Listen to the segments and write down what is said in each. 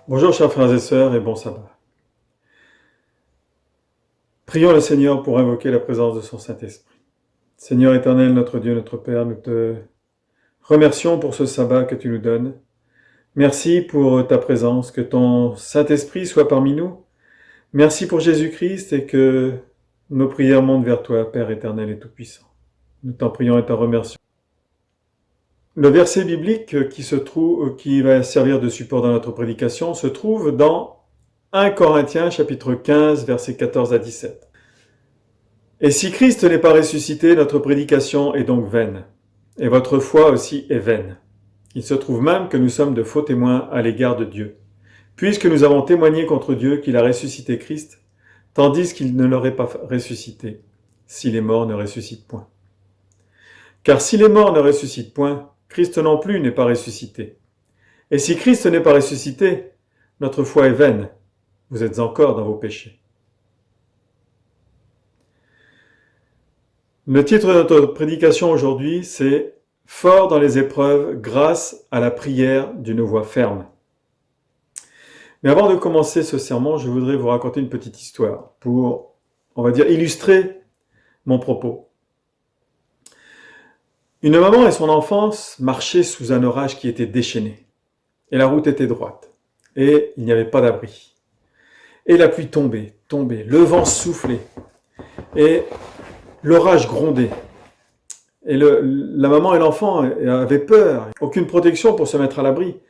Bonjour chers frères et sœurs et bon sabbat. Prions le Seigneur pour invoquer la présence de son Saint-Esprit. Seigneur éternel, notre Dieu, notre Père, nous te remercions pour ce sabbat que tu nous donnes. Merci pour ta présence, que ton Saint-Esprit soit parmi nous. Merci pour Jésus-Christ et que nos prières montent vers toi, Père éternel et tout-puissant. Nous t'en prions et t'en remercions. Le verset biblique qui va servir de support dans notre prédication se trouve dans 1 Corinthiens chapitre 15, versets 14 à 17. Et si Christ n'est pas ressuscité, notre prédication est donc vaine, et votre foi aussi est vaine. Il se trouve même que nous sommes de faux témoins à l'égard de Dieu, puisque nous avons témoigné contre Dieu qu'il a ressuscité Christ, tandis qu'il ne l'aurait pas ressuscité, si les morts ne ressuscitent point. Car si les morts ne ressuscitent point, Christ non plus n'est pas ressuscité. Et si Christ n'est pas ressuscité, notre foi est vaine, vous êtes encore dans vos péchés. Le titre de notre prédication aujourd'hui, c'est « Fort dans les épreuves grâce à la prière d'une voix ferme ». Mais avant de commencer ce sermon, je voudrais vous raconter une petite histoire pour, on va dire, illustrer mon propos. Une maman et son enfant marchaient sous un orage qui était déchaîné. Et la route était droite. Et il n'y avait pas d'abri. Et la pluie tombait, le vent soufflait. Et l'orage grondait. Et la maman et l'enfant avaient peur, aucune protection pour se mettre à l'abri.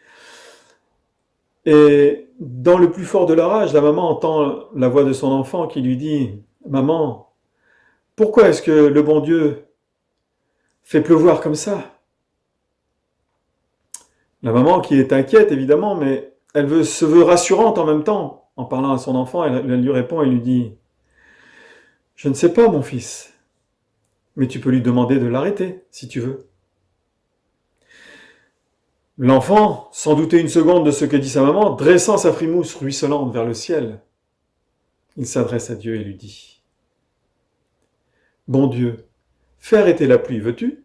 Et dans le plus fort de l'orage, la maman entend la voix de son enfant qui lui dit « Maman, pourquoi est-ce que le bon Dieu fait pleuvoir comme ça ?» La maman qui est inquiète évidemment, mais elle se veut rassurante en même temps. En parlant à son enfant, elle lui répond et lui dit « Je ne sais pas mon fils, mais tu peux lui demander de l'arrêter si tu veux. » L'enfant, sans douter une seconde de ce que dit sa maman, dressant sa frimousse ruisselante vers le ciel, il s'adresse à Dieu et lui dit « Bon Dieu, fais arrêter la pluie, veux-tu »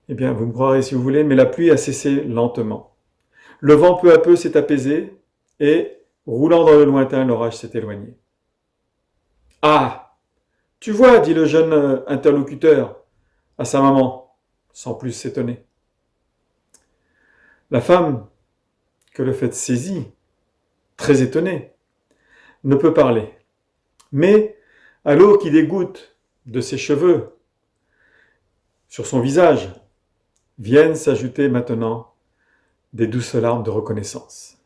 Eh bien, vous me croirez si vous voulez, mais la pluie a cessé lentement. Le vent peu à peu s'est apaisé et, roulant dans le lointain, l'orage s'est éloigné. « Ah, tu vois, dit le jeune interlocuteur à sa maman, sans plus s'étonner. La femme, que le fait saisit, très étonnée, ne peut parler. Mais à l'eau qui dégoutte de ses cheveux sur son visage, viennent s'ajouter maintenant des douces larmes de reconnaissance.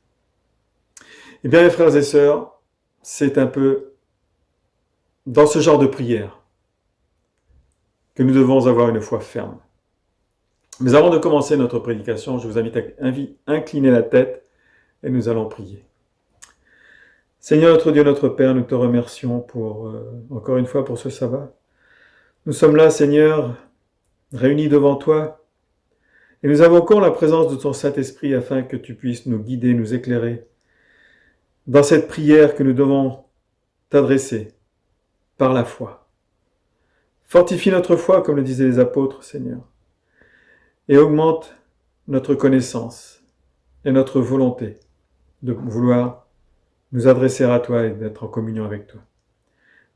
Eh bien, les frères et sœurs, c'est un peu dans ce genre de prière que nous devons avoir une foi ferme. Mais avant de commencer notre prédication, je vous invite à incliner la tête et nous allons prier. Seigneur notre Dieu, notre Père, nous te remercions encore une fois pour ce sabbat. Nous sommes là, Seigneur, réunis devant toi, et nous invoquons la présence de ton Saint-Esprit afin que tu puisses nous guider, nous éclairer dans cette prière que nous devons t'adresser par la foi. Fortifie notre foi, comme le disaient les apôtres, Seigneur, et augmente notre connaissance et notre volonté de vouloir nous adresser à toi et d'être en communion avec toi.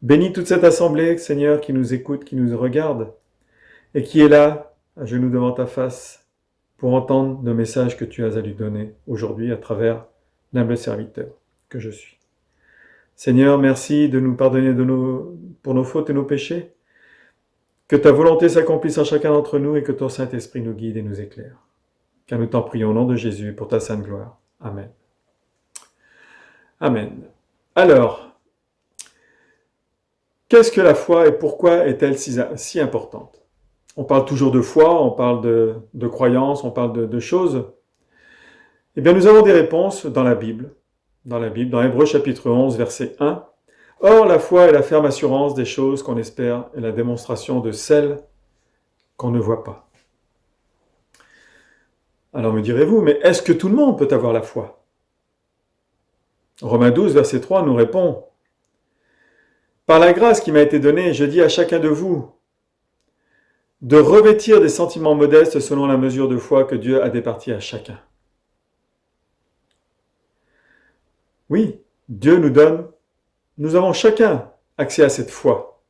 Bénis toute cette assemblée, Seigneur, qui nous écoute, qui nous regarde, et qui est là, à genoux devant ta face, pour entendre le message que tu as à lui donner aujourd'hui à travers l'humble serviteur que je suis. Seigneur, merci de nous pardonner pour nos fautes et nos péchés, que ta volonté s'accomplisse en chacun d'entre nous et que ton Saint-Esprit nous guide et nous éclaire. Car nous t'en prions au nom de Jésus pour ta sainte gloire. Amen. Amen. Alors, qu'est-ce que la foi et pourquoi est-elle si importante ? On parle toujours de foi, on parle de croyance, on parle de choses. Eh bien, nous avons des réponses dans la Bible. Dans Hébreux chapitre 11, verset 1. Or, la foi est la ferme assurance des choses qu'on espère et la démonstration de celles qu'on ne voit pas. Alors me direz-vous, mais est-ce que tout le monde peut avoir la foi ? Romains 12, verset 3 nous répond « Par la grâce qui m'a été donnée, je dis à chacun de vous de revêtir des sentiments modestes selon la mesure de foi que Dieu a départie à chacun. » Oui, Dieu nous avons chacun accès à cette foi.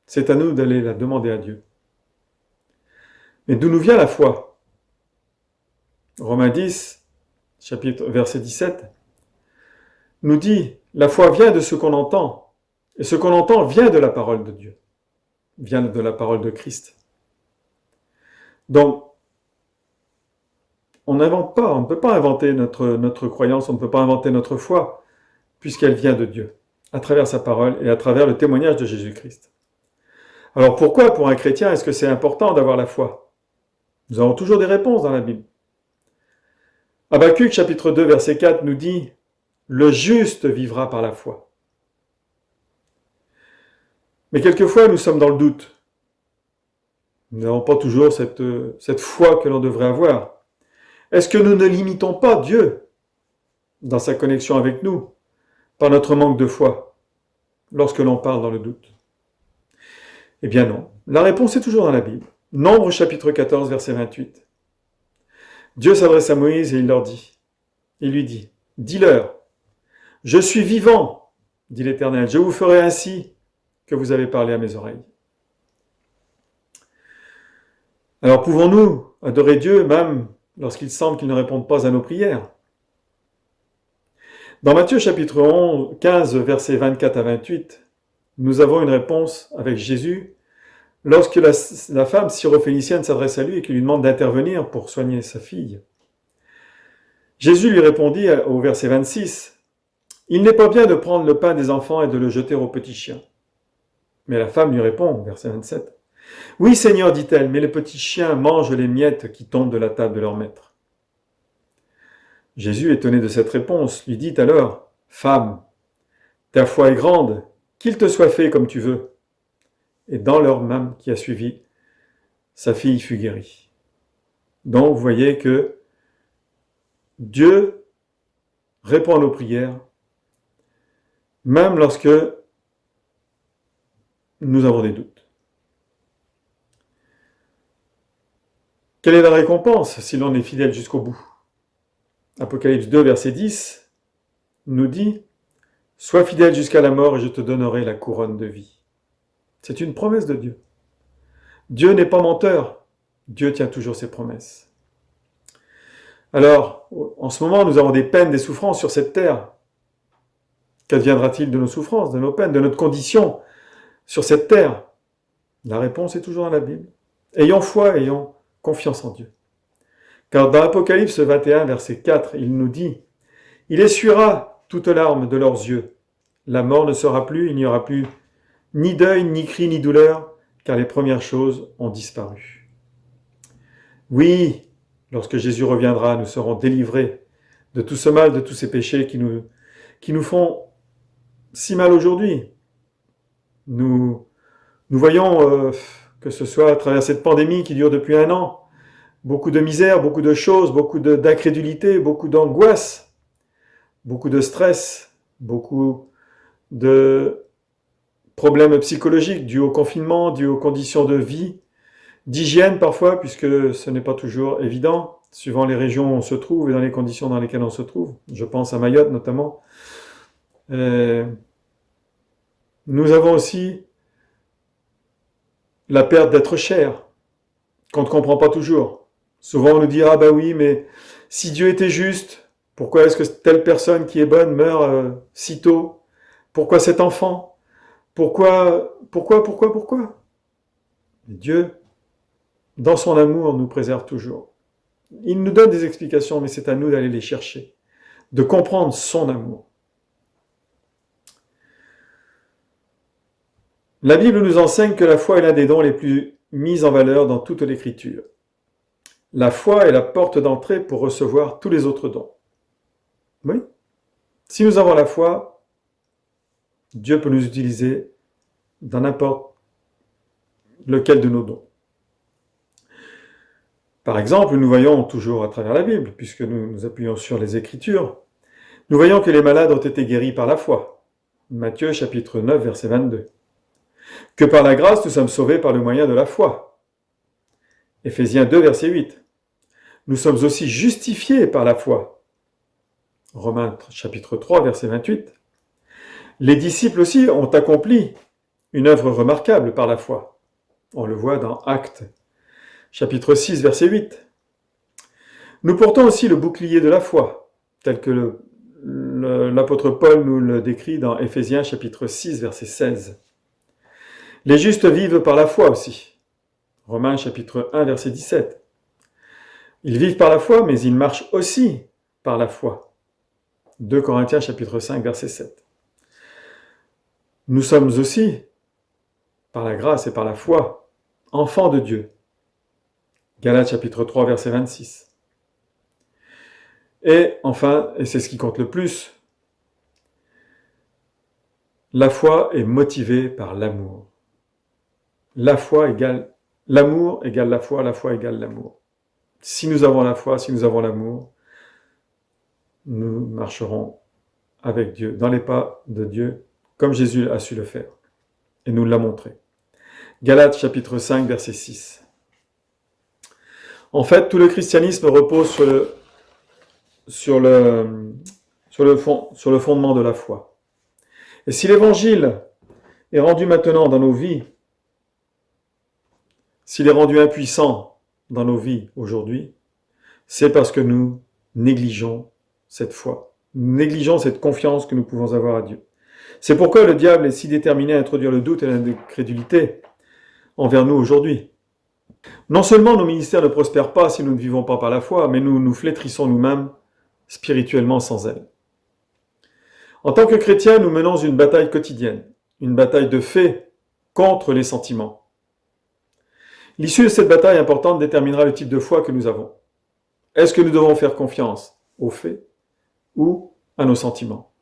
C'est à nous d'aller la demander à Dieu. Mais d'où nous vient la foi? Romains 10, verset 17, nous dit, la foi vient de ce qu'on entend, et ce qu'on entend vient de la parole de Dieu, vient de la parole de Christ. Donc, on n'invente pas, on ne peut pas inventer notre croyance, on ne peut pas inventer notre foi, puisqu'elle vient de Dieu, à travers sa parole et à travers le témoignage de Jésus-Christ. Alors pourquoi, pour un chrétien, est-ce que c'est important d'avoir la foi? Nous avons toujours des réponses dans la Bible. Habakkuk, chapitre 2, verset 4, nous dit « Le juste vivra par la foi ». Mais quelquefois, nous sommes dans le doute. Nous n'avons pas toujours cette foi que l'on devrait avoir. Est-ce que nous ne limitons pas Dieu dans sa connexion avec nous par notre manque de foi lorsque l'on parle dans le doute? Eh bien non. La réponse est toujours dans la Bible. Nombre chapitre 14, verset 28. Dieu s'adresse à Moïse et il lui dit, « Dis-leur, je suis vivant, dit l'Éternel, je vous ferai ainsi que vous avez parlé à mes oreilles. » Alors pouvons-nous adorer Dieu même lorsqu'il semble qu'il ne réponde pas à nos prières? Dans Matthieu chapitre 15, versets 24 à 28, nous avons une réponse avec Jésus lorsque la femme syrophénicienne s'adresse à lui et qu'il lui demande d'intervenir pour soigner sa fille. Jésus lui répondit au verset 26, « Il n'est pas bien de prendre le pain des enfants et de le jeter aux petits chiens. » Mais la femme lui répond, verset 27, « Oui, Seigneur, dit-elle, mais les petits chiens mangent les miettes qui tombent de la table de leur maître. » Jésus, étonné de cette réponse, lui dit alors, « Femme, ta foi est grande, qu'il te soit fait comme tu veux. » Et dans l'heure même qui a suivi, sa fille fut guérie. Donc, vous voyez que Dieu répond à nos prières, même lorsque nous avons des doutes. Quelle est la récompense si l'on est fidèle jusqu'au bout? Apocalypse 2, verset 10 nous dit « Sois fidèle jusqu'à la mort et je te donnerai la couronne de vie. » C'est une promesse de Dieu. Dieu n'est pas menteur. Dieu tient toujours ses promesses. Alors, en ce moment, nous avons des peines, des souffrances sur cette terre. Qu'adviendra-t-il de nos souffrances, de nos peines, de notre condition sur cette terre? La réponse est toujours dans la Bible. Ayons foi, ayons confiance en Dieu. Car dans Apocalypse 21, verset 4, il nous dit « Il essuiera toute larme de leurs yeux. La mort ne sera plus, il n'y aura plus ni deuil, ni cri, ni douleur, car les premières choses ont disparu. » Oui, lorsque Jésus reviendra, nous serons délivrés de tout ce mal, de tous ces péchés qui nous font si mal aujourd'hui. Nous voyons, que ce soit à travers cette pandémie qui dure depuis 1 an, beaucoup de misère, beaucoup de choses, beaucoup d'incrédulité, beaucoup d'angoisse, beaucoup de stress, beaucoup de problèmes psychologiques dus au confinement, dus aux conditions de vie, d'hygiène parfois, puisque ce n'est pas toujours évident, suivant les régions où on se trouve et dans les conditions dans lesquelles on se trouve. Je pense à Mayotte notamment. Nous avons aussi la perte d'être cher, qu'on ne comprend pas toujours. Souvent on nous dit « Ah ben oui, mais si Dieu était juste, pourquoi est-ce que telle personne qui est bonne meurt si tôt? Pourquoi cet enfant? Pourquoi ?» Et Dieu, dans son amour, nous préserve toujours. Il nous donne des explications, mais c'est à nous d'aller les chercher, de comprendre son amour. La Bible nous enseigne que la foi est l'un des dons les plus mis en valeur dans toute l'Écriture. La foi est la porte d'entrée pour recevoir tous les autres dons. Oui. Si nous avons la foi, Dieu peut nous utiliser dans n'importe lequel de nos dons. Par exemple, nous voyons toujours à travers la Bible, puisque nous nous appuyons sur les Écritures, nous voyons que les malades ont été guéris par la foi. Matthieu chapitre 9, verset 22. Que par la grâce, nous sommes sauvés par le moyen de la foi. Éphésiens 2, verset 8. Nous sommes aussi justifiés par la foi. Romains chapitre 3, verset 28. Les disciples aussi ont accompli une œuvre remarquable par la foi. On le voit dans Actes chapitre 6, verset 8. Nous portons aussi le bouclier de la foi, tel que l'apôtre Paul nous le décrit dans Éphésiens chapitre 6, verset 16. Les justes vivent par la foi aussi. Romains chapitre 1, verset 17. Ils vivent par la foi, mais ils marchent aussi par la foi. 2 Corinthiens chapitre 5, verset 7. Nous sommes aussi, par la grâce et par la foi, enfants de Dieu. Galates chapitre 3, verset 26. Et enfin, et c'est ce qui compte le plus, la foi est motivée par l'amour. La foi égale l'amour égale la foi égale l'amour. Si nous avons la foi, si nous avons l'amour, nous marcherons avec Dieu, dans les pas de Dieu, comme Jésus a su le faire. Et nous l'a montré. Galates chapitre 5, verset 6. En fait, tout le christianisme repose sur le fondement de la foi. Et si l'évangile est rendu maintenant dans nos vies, s'il est rendu impuissant dans nos vies aujourd'hui, c'est parce que nous négligeons cette foi. Nous négligeons cette confiance que nous pouvons avoir à Dieu. C'est pourquoi le diable est si déterminé à introduire le doute et l'incrédulité envers nous aujourd'hui. Non seulement nos ministères ne prospèrent pas si nous ne vivons pas par la foi, mais nous nous flétrissons nous-mêmes spirituellement sans elle. En tant que chrétiens, nous menons une bataille quotidienne, une bataille de fait contre les sentiments. L'issue de cette bataille importante déterminera le type de foi que nous avons. Est-ce que nous devons faire confiance aux faits ou à nos sentiments?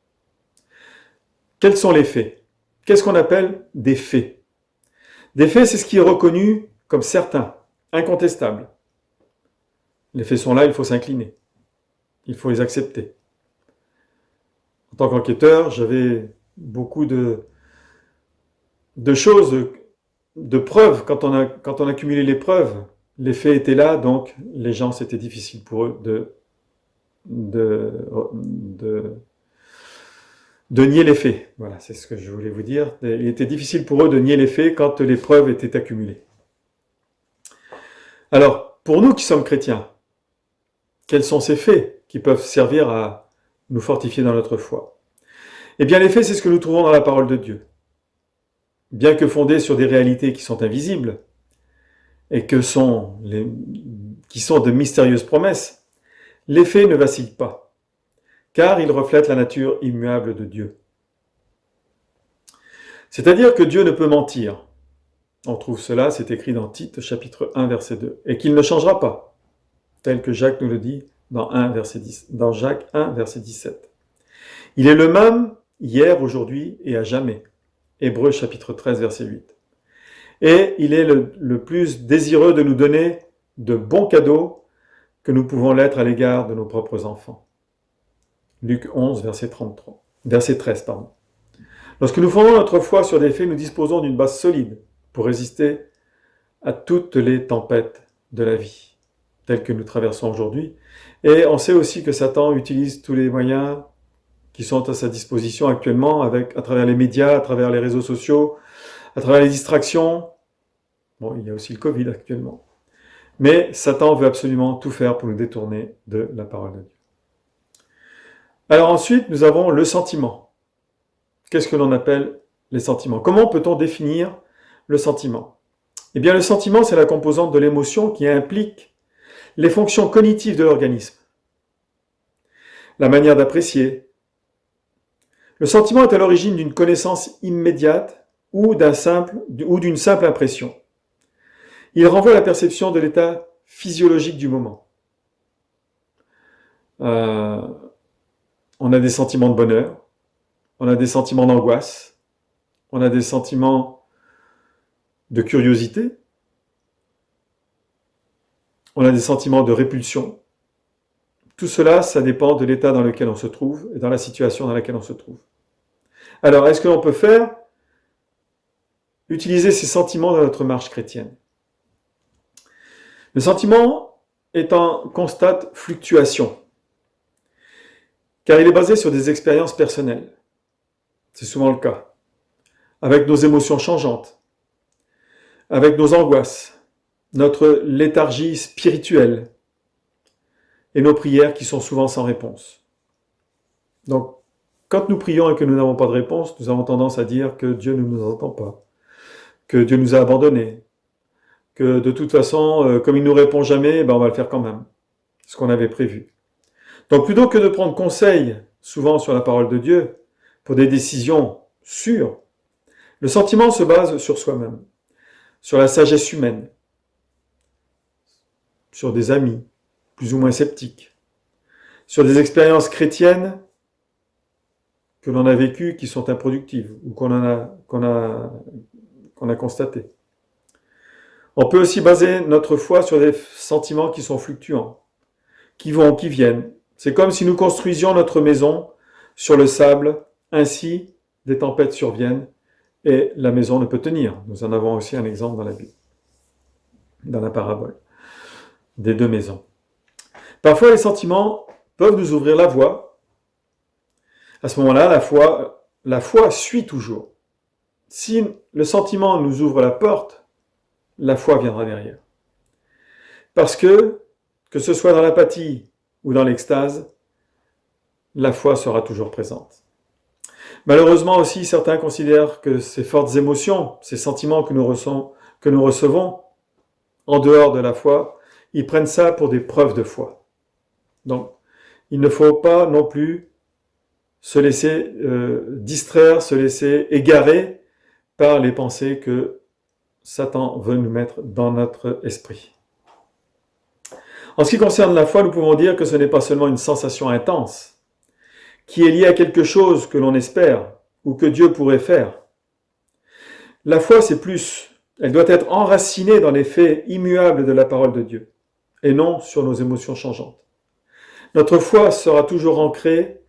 Quels sont les faits? Qu'est-ce qu'on appelle des faits? Des faits, c'est ce qui est reconnu comme certain, incontestable. Les faits sont là, il faut s'incliner. Il faut les accepter. En tant qu'enquêteur, j'avais beaucoup de choses, de preuves. Quand on a cumulé les preuves, les faits étaient là, donc les gens, c'était difficile pour eux de nier les faits. Voilà, c'est ce que je voulais vous dire. Il était difficile pour eux de nier les faits quand les preuves étaient accumulées. Alors, pour nous qui sommes chrétiens, quels sont ces faits qui peuvent servir à nous fortifier dans notre foi? Eh bien, les faits, c'est ce que nous trouvons dans la parole de Dieu. Bien que fondés sur des réalités qui sont invisibles et qui sont de mystérieuses promesses, les faits ne vacillent pas, car ils reflètent la nature immuable de Dieu. C'est-à-dire que Dieu ne peut mentir. On trouve cela, c'est écrit dans Tite, chapitre 1, verset 2, et qu'il ne changera pas, tel que Jacques nous le dit dans Jacques 1, verset 17. Il est le même hier, aujourd'hui et à jamais. Hébreux chapitre 13, verset 8. Et il est le plus désireux de nous donner de bons cadeaux que nous pouvons l'être à l'égard de nos propres enfants. Luc 11, verset 13. Lorsque nous fondons notre foi sur des faits, nous disposons d'une base solide pour résister à toutes les tempêtes de la vie, telles que nous traversons aujourd'hui. Et on sait aussi que Satan utilise tous les moyens qui sont à sa disposition actuellement, à travers les médias, à travers les réseaux sociaux, à travers les distractions. Bon, il y a aussi le Covid actuellement. Mais Satan veut absolument tout faire pour nous détourner de la parole de Dieu. Alors ensuite, nous avons le sentiment. Qu'est-ce que l'on appelle les sentiments? Comment peut-on définir le sentiment? Eh bien, le sentiment, c'est la composante de l'émotion qui implique les fonctions cognitives de l'organisme. La manière d'apprécier. Le sentiment est à l'origine d'une connaissance immédiate ou d'une simple impression. Il renvoie à la perception de l'état physiologique du moment. On a des sentiments de bonheur, on a des sentiments d'angoisse, on a des sentiments de curiosité, on a des sentiments de répulsion. Tout cela, ça dépend de l'état dans lequel on se trouve et dans la situation dans laquelle on se trouve. Alors, est-ce que l'on peut utiliser ces sentiments dans notre marche chrétienne? Le sentiment est en constante fluctuation, car il est basé sur des expériences personnelles. C'est souvent le cas. Avec nos émotions changeantes, avec nos angoisses, notre léthargie spirituelle et nos prières qui sont souvent sans réponse. Donc, quand nous prions et que nous n'avons pas de réponse, nous avons tendance à dire que Dieu ne nous entend pas, que Dieu nous a abandonnés, que de toute façon, comme il ne nous répond jamais, on va le faire quand même, ce qu'on avait prévu. Donc plutôt que de prendre conseil, souvent sur la parole de Dieu, pour des décisions sûres, le sentiment se base sur soi-même, sur la sagesse humaine, sur des amis, plus ou moins sceptiques, sur des expériences chrétiennes que l'on a vécues qui sont improductives ou qu'on a constatées. On peut aussi baser notre foi sur des sentiments qui sont fluctuants, qui vont, qui viennent. C'est comme si nous construisions notre maison sur le sable, ainsi des tempêtes surviennent et la maison ne peut tenir. Nous en avons aussi un exemple dans la Bible, dans la parabole des 2 maisons. Parfois, les sentiments peuvent nous ouvrir la voie. À ce moment-là, la foi suit toujours. Si le sentiment nous ouvre la porte, la foi viendra derrière. Parce que ce soit dans l'apathie ou dans l'extase, la foi sera toujours présente. Malheureusement aussi, certains considèrent que ces fortes émotions, ces sentiments que nous recevons en dehors de la foi, ils prennent ça pour des preuves de foi. Donc, il ne faut pas non plus se laisser distraire, se laisser égarer par les pensées que Satan veut nous mettre dans notre esprit. En ce qui concerne la foi, nous pouvons dire que ce n'est pas seulement une sensation intense, qui est liée à quelque chose que l'on espère ou que Dieu pourrait faire. La foi, c'est plus. Elle doit être enracinée dans les faits immuables de la parole de Dieu, et non sur nos émotions changeantes. Notre foi sera toujours ancrée.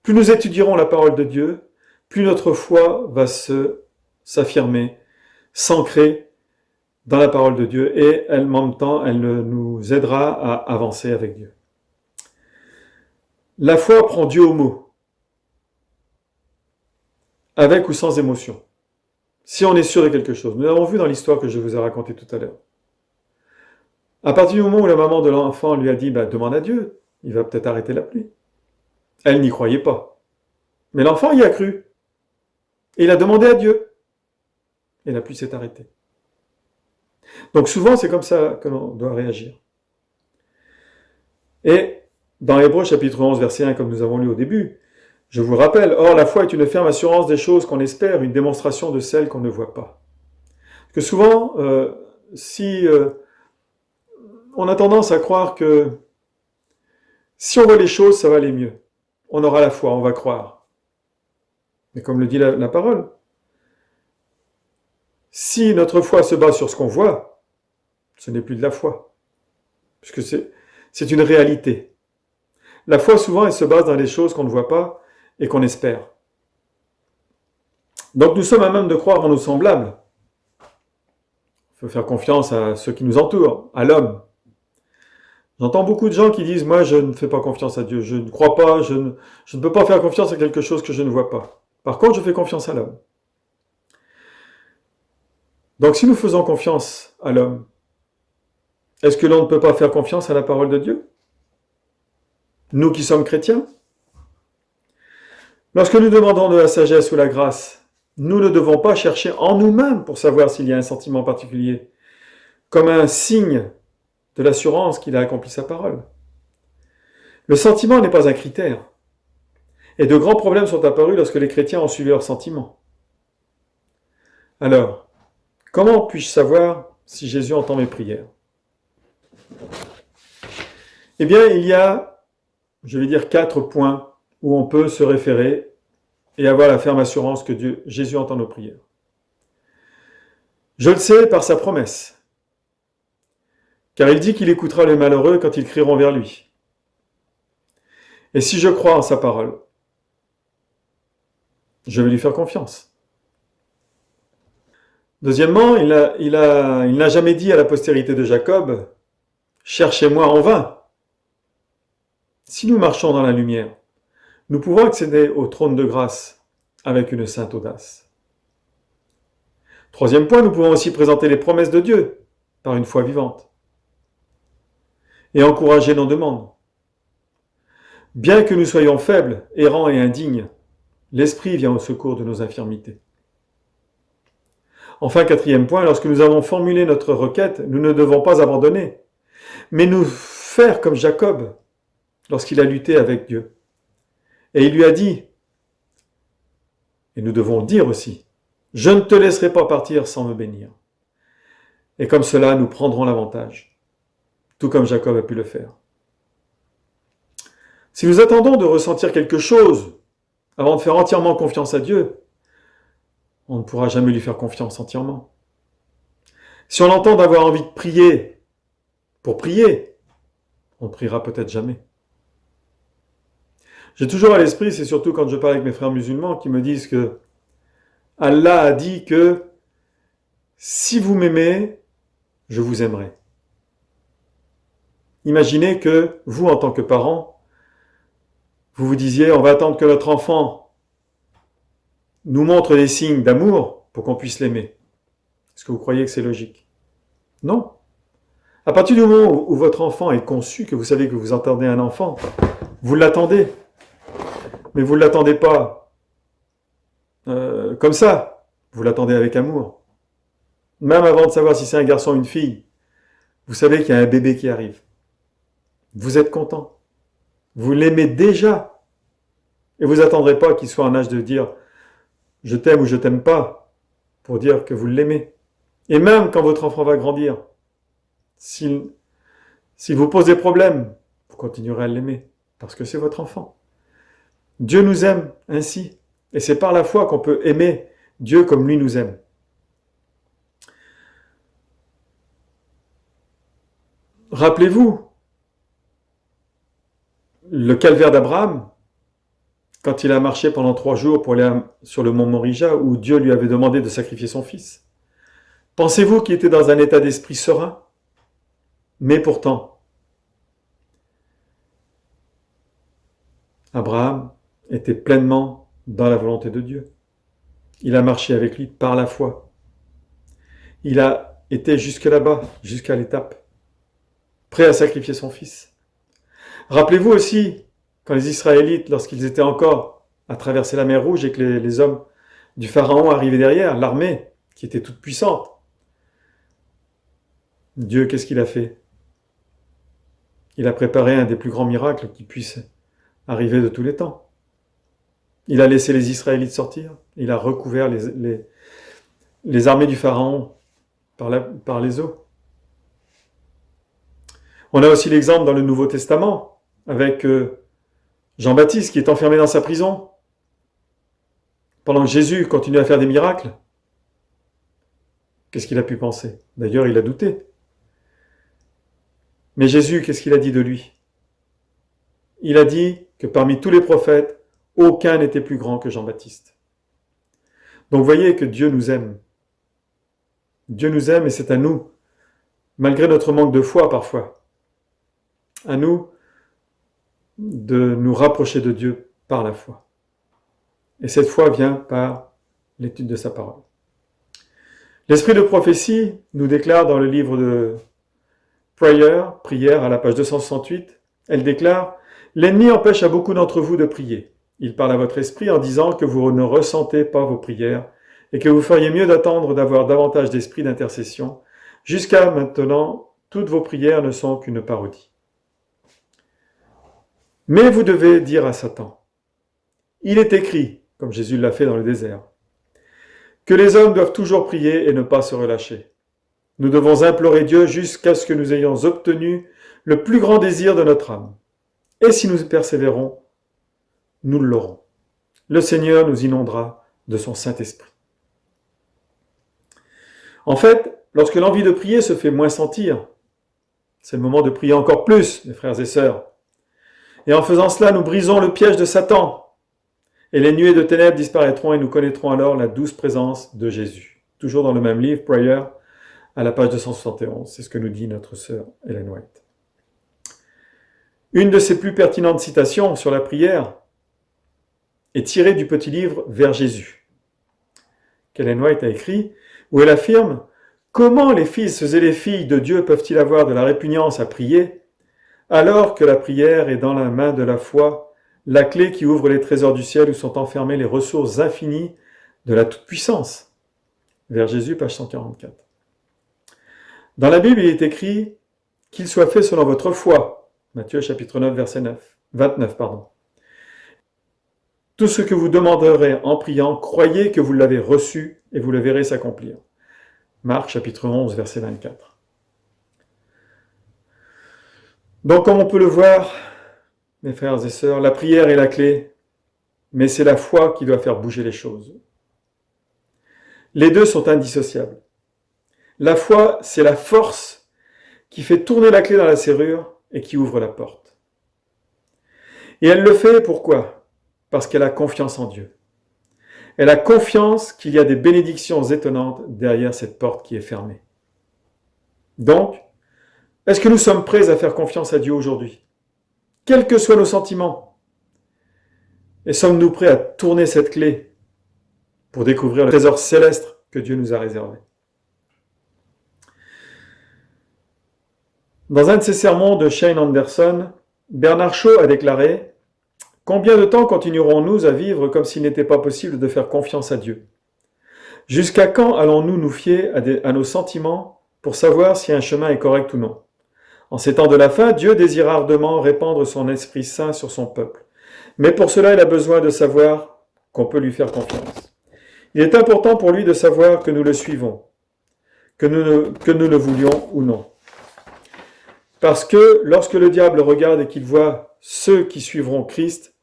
Plus nous étudierons la parole de Dieu, plus notre foi va s'affirmer, s'ancrer dans la parole de Dieu, et en même temps, elle nous aidera à avancer avec Dieu. La foi prend Dieu au mot, avec ou sans émotion, si on est sûr de quelque chose. Nous l'avons vu dans l'histoire que je vous ai racontée tout à l'heure. À partir du moment où la maman de l'enfant lui a dit « demande à Dieu, il va peut-être arrêter la pluie », elle n'y croyait pas. Mais l'enfant y a cru. Et il a demandé à Dieu. Et la pluie s'est arrêtée. Donc souvent, c'est comme ça que l'on doit réagir. Et dans Hébreux chapitre 11, verset 1, comme nous avons lu au début, je vous rappelle, « Or, la foi est une ferme assurance des choses qu'on espère, une démonstration de celles qu'on ne voit pas. » Parce que souvent, on a tendance à croire que si on voit les choses, ça va aller mieux. On aura la foi, on va croire. Mais comme le dit la parole, si notre foi se base sur ce qu'on voit, ce n'est plus de la foi. Puisque c'est une réalité. La foi, souvent, elle se base dans les choses qu'on ne voit pas et qu'on espère. Donc nous sommes à même de croire en nos semblables. Il faut faire confiance à ceux qui nous entourent, à l'homme. J'entends beaucoup de gens qui disent « Moi, je ne fais pas confiance à Dieu, je ne crois pas, je ne peux pas faire confiance à quelque chose que je ne vois pas. Par contre, je fais confiance à l'homme. » Donc si nous faisons confiance à l'homme, est-ce que l'on ne peut pas faire confiance à la parole de Dieu? Nous qui sommes chrétiens? Lorsque nous demandons de la sagesse ou la grâce, nous ne devons pas chercher en nous-mêmes pour savoir s'il y a un sentiment particulier, comme un signe de l'assurance qu'il a accompli sa parole. Le sentiment n'est pas un critère. Et de grands problèmes sont apparus lorsque les chrétiens ont suivi leurs sentiments. Alors, comment puis-je savoir si Jésus entend mes prières? Eh bien, il y a, 4 points où on peut se référer et avoir la ferme assurance que Jésus entend nos prières. Je le sais par sa promesse, car il dit qu'il écoutera les malheureux quand ils crieront vers lui. Et si je crois en sa parole, je vais lui faire confiance. Deuxièmement, il n'a jamais dit à la postérité de Jacob, « Cherchez-moi en vain ». Si nous marchons dans la lumière, nous pouvons accéder au trône de grâce avec une sainte audace. Troisième point, nous pouvons aussi présenter les promesses de Dieu par une foi vivante et encourager nos demandes. Bien que nous soyons faibles, errants et indignes, l'Esprit vient au secours de nos infirmités. Enfin, quatrième point, lorsque nous avons formulé notre requête, nous ne devons pas abandonner, mais nous faire comme Jacob lorsqu'il a lutté avec Dieu. Et il lui a dit, et nous devons dire aussi, « Je ne te laisserai pas partir sans me bénir. » Et comme cela, nous prendrons l'avantage, tout comme Jacob a pu le faire. Si nous attendons de ressentir quelque chose avant de faire entièrement confiance à Dieu, on ne pourra jamais lui faire confiance entièrement. Si on entend d'avoir envie de prier pour prier, on ne priera peut-être jamais. J'ai toujours à l'esprit, c'est surtout quand je parle avec mes frères musulmans qui me disent que Allah a dit que si vous m'aimez, je vous aimerai. Imaginez que vous, en tant que parent, vous vous disiez, on va attendre que notre enfant nous montre des signes d'amour pour qu'on puisse l'aimer. Est-ce que vous croyez que c'est logique? Non. À partir du moment où votre enfant est conçu, que vous savez que vous entendez un enfant, vous l'attendez. Mais vous ne l'attendez pas comme ça. Vous l'attendez avec amour. Même avant de savoir si c'est un garçon ou une fille, vous savez qu'il y a un bébé qui arrive. Vous êtes content. Vous l'aimez déjà. Et vous n'attendrez pas qu'il soit en âge de dire « je t'aime » ou « je t'aime pas » pour dire que vous l'aimez. Et même quand votre enfant va grandir, s'il vous pose des problèmes, vous continuerez à l'aimer parce que c'est votre enfant. Dieu nous aime ainsi. Et c'est par la foi qu'on peut aimer Dieu comme lui nous aime. Rappelez-vous le calvaire d'Abraham, quand il a marché pendant 3 jours pour aller sur le mont Morija, où Dieu lui avait demandé de sacrifier son fils. Pensez-vous qu'il était dans un état d'esprit serein? Mais pourtant, Abraham était pleinement dans la volonté de Dieu. Il a marché avec lui par la foi. Il a été jusque là-bas, jusqu'à l'étape, prêt à sacrifier son fils. Rappelez-vous aussi, quand les Israélites, lorsqu'ils étaient encore à traverser la mer Rouge et que les hommes du Pharaon arrivaient derrière, l'armée qui était toute puissante, Dieu, qu'est-ce qu'il a fait? Il a préparé un des plus grands miracles qui puisse arriver de tous les temps. Il a laissé les Israélites sortir, il a recouvert les armées du Pharaon par les eaux. On a aussi l'exemple dans le Nouveau Testament, avec Jean-Baptiste qui est enfermé dans sa prison, pendant que Jésus continue à faire des miracles. Qu'est-ce qu'il a pu penser? D'ailleurs, il a douté. Mais Jésus, qu'est-ce qu'il a dit de lui? Il a dit que parmi tous les prophètes, aucun n'était plus grand que Jean-Baptiste. Donc vous voyez que Dieu nous aime. Dieu nous aime et c'est à nous, malgré notre manque de foi parfois, à nous de nous rapprocher de Dieu par la foi. Et cette foi vient par l'étude de sa parole. L'esprit de prophétie nous déclare dans le livre de Prière, à la page 268, elle déclare « L'ennemi empêche à beaucoup d'entre vous de prier. Il parle à votre esprit en disant que vous ne ressentez pas vos prières et que vous feriez mieux d'attendre d'avoir davantage d'esprit d'intercession. Jusqu'à maintenant, toutes vos prières ne sont qu'une parodie. Mais vous devez dire à Satan, il est écrit, comme Jésus l'a fait dans le désert, que les hommes doivent toujours prier et ne pas se relâcher. Nous devons implorer Dieu jusqu'à ce que nous ayons obtenu le plus grand désir de notre âme. Et si nous persévérons, nous l'aurons. Le Seigneur nous inondera de son Saint-Esprit. En fait, lorsque l'envie de prier se fait moins sentir, c'est le moment de prier encore plus, mes frères et sœurs. Et en faisant cela, nous brisons le piège de Satan. Et les nuées de ténèbres disparaîtront et nous connaîtrons alors la douce présence de Jésus. Toujours dans le même livre, Prayer, à la page 271. C'est ce que nous dit notre sœur Ellen White. Une de ses plus pertinentes citations sur la prière est tirée du petit livre Vers Jésus, qu'Ellen White a écrit, où elle affirme « Comment les fils et les filles de Dieu peuvent-ils avoir de la répugnance à prier, alors que la prière est dans la main de la foi, la clé qui ouvre les trésors du ciel où sont enfermées les ressources infinies de la toute-puissance » Vers Jésus, page 144. Dans la Bible, il est écrit « Qu'il soit fait selon votre foi » Matthieu chapitre 9, verset 29. Tout ce que vous demanderez en priant, croyez que vous l'avez reçu et vous le verrez s'accomplir. Marc chapitre 11, verset 24. Donc, comme on peut le voir, mes frères et sœurs, la prière est la clé, mais c'est la foi qui doit faire bouger les choses. Les deux sont indissociables. La foi, c'est la force qui fait tourner la clé dans la serrure et qui ouvre la porte. Et elle le fait pourquoi ? Parce qu'elle a confiance en Dieu. Elle a confiance qu'il y a des bénédictions étonnantes derrière cette porte qui est fermée. Donc, est-ce que nous sommes prêts à faire confiance à Dieu aujourd'hui ? Quels que soient nos sentiments. Et sommes-nous prêts à tourner cette clé pour découvrir le trésor céleste que Dieu nous a réservé ? Dans un de ses sermons de Shane Anderson, Bernard Shaw a déclaré « Combien de temps continuerons-nous à vivre comme s'il n'était pas possible de faire confiance à Dieu ? Jusqu'à quand allons-nous nous fier à nos sentiments pour savoir si un chemin est correct ou non ? En ces temps de la fin, Dieu désire ardemment répandre son Esprit Saint sur son peuple. Mais pour cela, il a besoin de savoir qu'on peut lui faire confiance. Il est important pour lui de savoir que nous le suivons, que nous le voulions ou non. Parce que lorsque le diable regarde et qu'il voit ceux qui suivront Christ,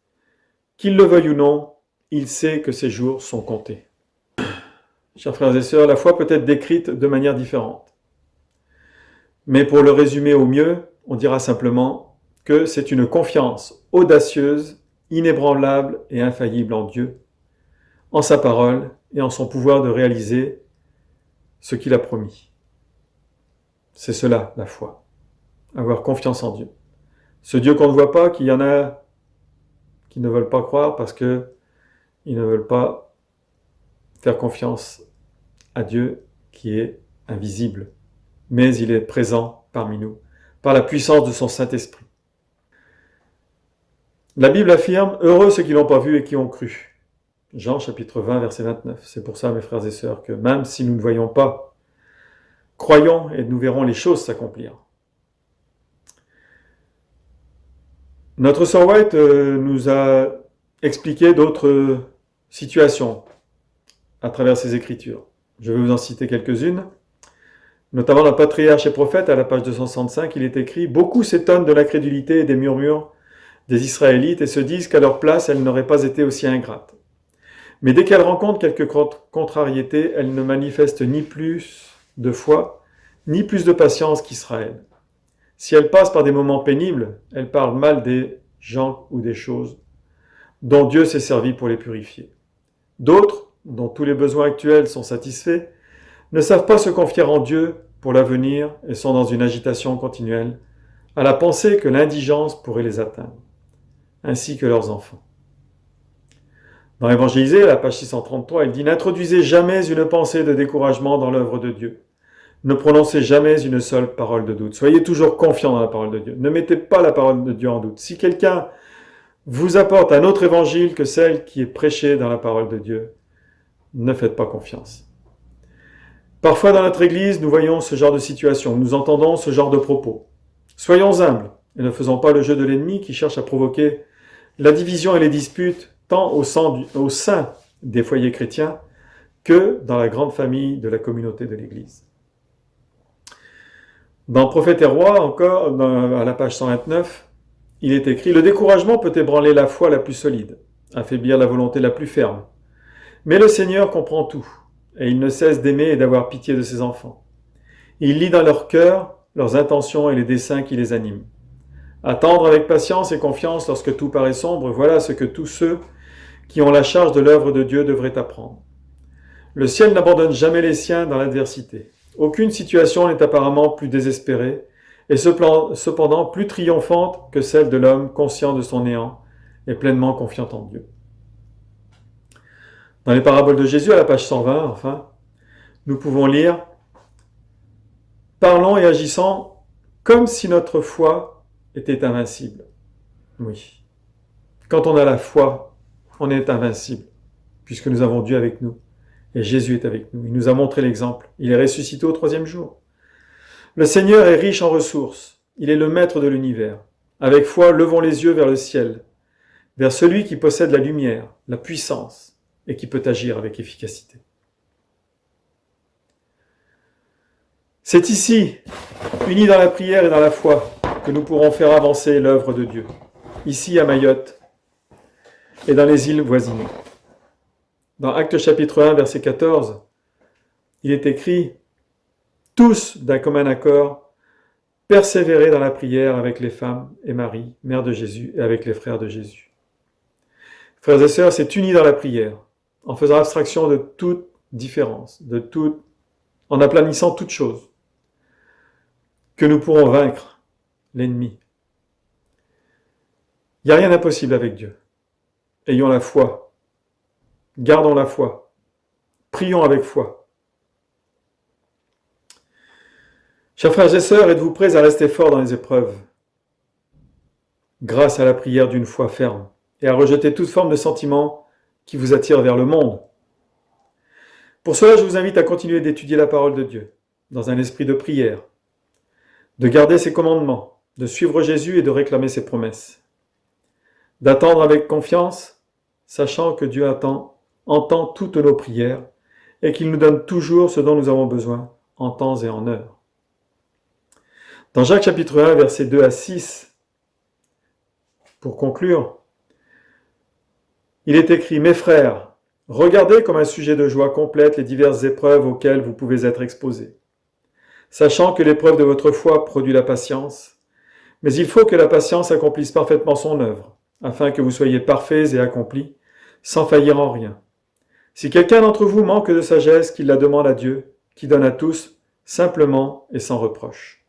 qu'il le veuille ou non, il sait que ses jours sont comptés. Chers frères et sœurs, la foi peut être décrite de manière différente. Mais pour le résumer au mieux, on dira simplement que c'est une confiance audacieuse, inébranlable et infaillible en Dieu, en sa parole et en son pouvoir de réaliser ce qu'il a promis. C'est cela, la foi. Avoir confiance en Dieu. Ce Dieu qu'on ne voit pas, qu'il y en a qui ne veulent pas croire parce qu'ils ne veulent pas faire confiance à Dieu qui est invisible. Mais il est présent parmi nous, par la puissance de son Saint-Esprit. La Bible affirme « Heureux ceux qui n'ont pas vu et qui ont cru ». Jean chapitre 20, verset 29. C'est pour ça, mes frères et sœurs, que même si nous ne voyons pas, croyons et nous verrons les choses s'accomplir. Notre sœur White nous a expliqué d'autres situations à travers ses écritures. Je vais vous en citer quelques-unes. Notamment dans Patriarche et Prophète, à la page 265, il est écrit « Beaucoup s'étonnent de l'incrédulité et des murmures des Israélites et se disent qu'à leur place, elles n'auraient pas été aussi ingrates. Mais dès qu'elles rencontrent quelques contrariétés, elles ne manifestent ni plus de foi, ni plus de patience qu'Israël. Si elles passent par des moments pénibles, elles parlent mal des gens ou des choses dont Dieu s'est servi pour les purifier. D'autres, dont tous les besoins actuels sont satisfaits, ne savent pas se confier en Dieu pour l'avenir et sont dans une agitation continuelle, à la pensée que l'indigence pourrait les atteindre, ainsi que leurs enfants. Dans l'Évangélisé, à la page 633, il dit « N'introduisez jamais une pensée de découragement dans l'œuvre de Dieu. Ne prononcez jamais une seule parole de doute. Soyez toujours confiants dans la parole de Dieu. Ne mettez pas la parole de Dieu en doute. Si quelqu'un vous apporte un autre évangile que celle qui est prêchée dans la parole de Dieu, ne faites pas confiance. » Parfois dans notre Église, nous voyons ce genre de situation, nous entendons ce genre de propos. Soyons humbles et ne faisons pas le jeu de l'ennemi qui cherche à provoquer la division et les disputes tant au sein des foyers chrétiens que dans la grande famille de la communauté de l'Église. Dans Prophètes et Rois, encore, à la page 129, il est écrit « Le découragement peut ébranler la foi la plus solide, affaiblir la volonté la plus ferme. Mais le Seigneur comprend tout, et il ne cesse d'aimer et d'avoir pitié de ses enfants. Il lit dans leur cœur leurs intentions et les desseins qui les animent. Attendre avec patience et confiance lorsque tout paraît sombre, voilà ce que tous ceux qui ont la charge de l'œuvre de Dieu devraient apprendre. Le ciel n'abandonne jamais les siens dans l'adversité. Aucune situation n'est apparemment plus désespérée, et cependant plus triomphante que celle de l'homme conscient de son néant et pleinement confiant en Dieu. Dans les paraboles de Jésus, à la page 120, enfin, nous pouvons lire « Parlons et agissons comme si notre foi était invincible. » Oui. Quand on a la foi, on est invincible, puisque nous avons Dieu avec nous. Et Jésus est avec nous. Il nous a montré l'exemple. Il est ressuscité au 3e jour. Le Seigneur est riche en ressources. Il est le maître de l'univers. Avec foi, levons les yeux vers le ciel, vers celui qui possède la lumière, la puissance, et qui peut agir avec efficacité. C'est ici, unis dans la prière et dans la foi, que nous pourrons faire avancer l'œuvre de Dieu. Ici à Mayotte et dans les îles voisines. Dans Actes chapitre 1, verset 14, il est écrit « Tous, d'un commun accord, persévérer dans la prière avec les femmes et Marie, mère de Jésus, et avec les frères de Jésus. » Frères et sœurs, c'est uni dans la prière, en faisant abstraction de toute différence, en aplanissant toute chose, que nous pourrons vaincre l'ennemi. Il n'y a rien d'impossible avec Dieu. Ayons la foi. Gardons la foi. Prions avec foi. Chers frères et sœurs, êtes-vous prêts à rester forts dans les épreuves, grâce à la prière d'une foi ferme, et à rejeter toute forme de sentiment qui vous attire vers le monde? Pour cela, je vous invite à continuer d'étudier la parole de Dieu, dans un esprit de prière, de garder ses commandements, de suivre Jésus et de réclamer ses promesses, d'attendre avec confiance, sachant que Dieu entend toutes nos prières et qu'il nous donne toujours ce dont nous avons besoin, en temps et en heure. Dans Jacques chapitre 1, versets 2 à 6, pour conclure, il est écrit « Mes frères, regardez comme un sujet de joie complète les diverses épreuves auxquelles vous pouvez être exposés, sachant que l'épreuve de votre foi produit la patience, mais il faut que la patience accomplisse parfaitement son œuvre, afin que vous soyez parfaits et accomplis, sans faillir en rien. Si quelqu'un d'entre vous manque de sagesse, qu'il la demande à Dieu, qui donne à tous, simplement et sans reproche.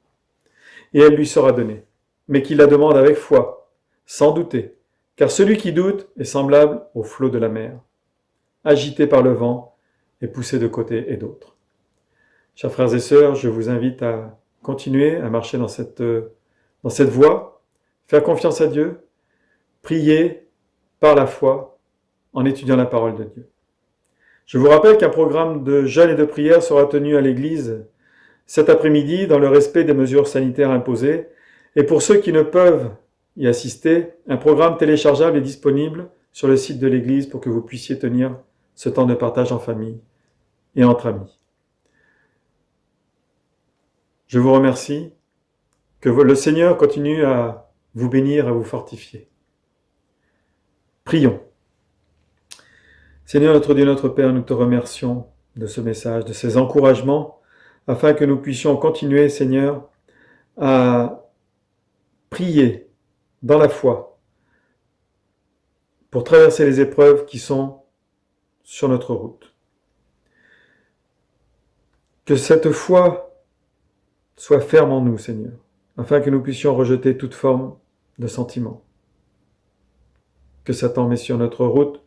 Et elle lui sera donnée, mais qu'il la demande avec foi, sans douter, car celui qui doute est semblable au flot de la mer, agité par le vent et poussé de côté et d'autre. Chers frères et sœurs, je vous invite à continuer à marcher dans cette voie, faire confiance à Dieu, prier par la foi en étudiant la parole de Dieu. Je vous rappelle qu'un programme de jeûne et de prière sera tenu à l'église cet après-midi dans le respect des mesures sanitaires imposées. Et pour ceux qui ne peuvent y assister, un programme téléchargeable est disponible sur le site de l'église pour que vous puissiez tenir ce temps de partage en famille et entre amis. Je vous remercie. Que le Seigneur continue à vous bénir, à vous fortifier. Prions. Seigneur notre Dieu, notre Père, nous te remercions de ce message, de ces encouragements, afin que nous puissions continuer, Seigneur, à prier dans la foi pour traverser les épreuves qui sont sur notre route. Que cette foi soit ferme en nous, Seigneur, afin que nous puissions rejeter toute forme de sentiment que Satan met sur notre route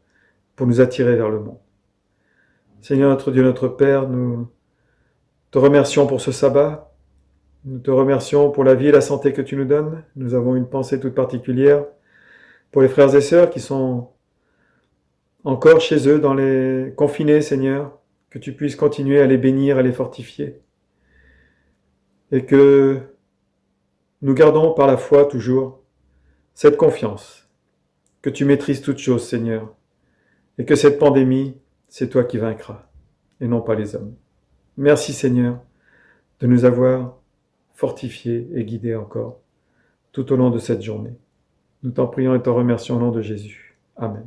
pour nous attirer vers le monde. Seigneur notre Dieu, notre Père, nous te remercions pour ce sabbat, nous te remercions pour la vie et la santé que tu nous donnes. Nous avons une pensée toute particulière pour les frères et sœurs qui sont encore chez eux, confinés, Seigneur, que tu puisses continuer à les bénir, à les fortifier, et que nous gardons par la foi toujours cette confiance, que tu maîtrises toutes choses, Seigneur, et que cette pandémie, c'est toi qui vaincras, et non pas les hommes. Merci, Seigneur, de nous avoir fortifiés et guidés encore tout au long de cette journée. Nous t'en prions et t'en remercions au nom de Jésus. Amen.